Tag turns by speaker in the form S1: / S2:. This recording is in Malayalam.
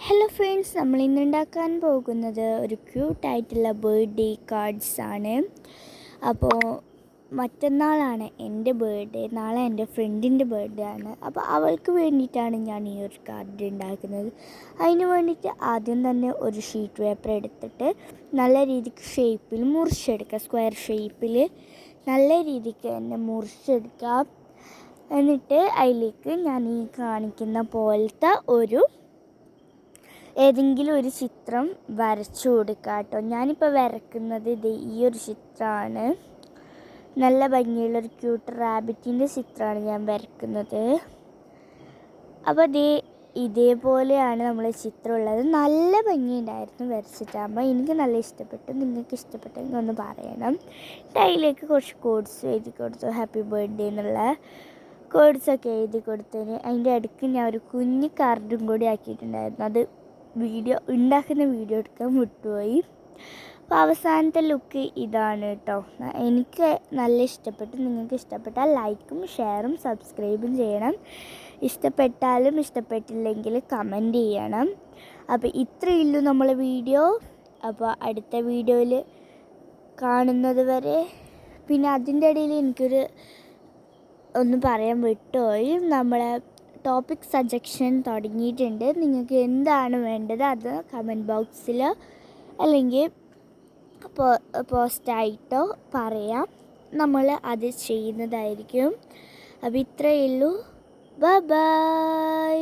S1: ഹലോ ഫ്രണ്ട്സ്, നമ്മൾ ഇന്ന് ഉണ്ടാക്കാൻ പോകുന്നത് ഒരു ക്യൂട്ടായിട്ടുള്ള ബർത്ത്ഡേ കാർഡ്സ് ആണ്. അപ്പോൾ മറ്റന്നാളാണ് എൻ്റെ ബർത്ത്ഡേ, നാളെ എൻ്റെ ഫ്രണ്ടിൻ്റെ ബർത്ത്ഡേ ആണ്. അപ്പോൾ അവൾക്ക് വേണ്ടിയിട്ടാണ് ഞാൻ ഈ ഒരു കാർഡ് ഉണ്ടാക്കുന്നത്. അതിന് വേണ്ടിയിട്ട് ആദ്യം തന്നെ ഒരു ഷീറ്റ് പേപ്പർ എടുത്തിട്ട് നല്ല രീതിക്ക് ഷേപ്പിൽ മുറിച്ചെടുക്കുക. സ്ക്വയർ ഷേപ്പിൽ നല്ല രീതിക്ക് തന്നെ മുറിച്ചെടുക്കുക. എന്നിട്ട് അതിലേക്ക് ഞാൻ ഈ കാണിക്കുന്ന പോലത്തെ ഏതെങ്കിലും ഒരു ചിത്രം വരച്ചു കൊടുക്കുക കേട്ടോ. ഞാനിപ്പോൾ വരയ്ക്കുന്നത് ഈ ഒരു ചിത്രമാണ്. നല്ല ഭംഗിയുള്ളൊരു ക്യൂട്ട് റാബിറ്റിൻ്റെ ചിത്രമാണ് ഞാൻ വരയ്ക്കുന്നത്. അപ്പോൾ ഇതേപോലെയാണ് നമ്മൾ ചിത്രമുള്ളത്. നല്ല ഭംഗിയുണ്ടായിരുന്നു വരച്ചിട്ടാകുമ്പോൾ. എനിക്ക് നല്ല ഇഷ്ടപ്പെട്ടു. നിങ്ങൾക്ക് ഇഷ്ടപ്പെട്ടെങ്കിൽ ഒന്ന് പറയണം. അതിലേക്ക് കുറച്ച് കോഡ്സ് എഴുതി കൊടുത്തു. ഹാപ്പി ബർത്ത്ഡേ എന്നുള്ള കോഡ്സൊക്കെ എഴുതി കൊടുത്തതിന് അതിൻ്റെ ഇടയ്ക്ക് ഞാൻ ഒരു കുഞ്ഞ് കാർഡും കൂടി ആക്കിയിട്ടുണ്ടായിരുന്നു. അത് ഉണ്ടാക്കുന്ന വീഡിയോ എടുക്കാൻ വിട്ടുപോയി. അപ്പോൾ അവസാനത്തെ ലുക്ക് ഇതാണ് കേട്ടോ. എനിക്ക് നല്ല ഇഷ്ടപ്പെട്ടു. നിങ്ങൾക്ക് ഇഷ്ടപ്പെട്ടാൽ ലൈക്കും ഷെയറും സബ്സ്ക്രൈബും ചെയ്യണം. ഇഷ്ടപ്പെട്ടാലും ഇഷ്ടപ്പെട്ടില്ലെങ്കിൽ കമൻറ്റ് ചെയ്യണം. അപ്പോൾ ഇത്രയേ ഉള്ളൂ നമ്മളെ വീഡിയോ. അപ്പോൾ അടുത്ത വീഡിയോയിൽ കാണുന്നത് വരെ. പിന്നെ അതിൻ്റെ ഇടയിൽ ഒന്ന് പറയാൻ വിട്ടുപോയി. നമ്മളെ ടോപ്പിക് സജഷൻ തുടങ്ങിയിട്ടുണ്ട്. നിങ്ങൾക്ക് എന്താണ് വേണ്ടത് അത് കമൻറ്റ് ബോക്സിലോ അല്ലെങ്കിൽ പോസ്റ്റായിട്ടോ പറയാം. നമ്മൾ അത് ചെയ്യുന്നതായിരിക്കും. അപ്പോൾ ഇത്രയേ ഉള്ളൂ. ബൈ.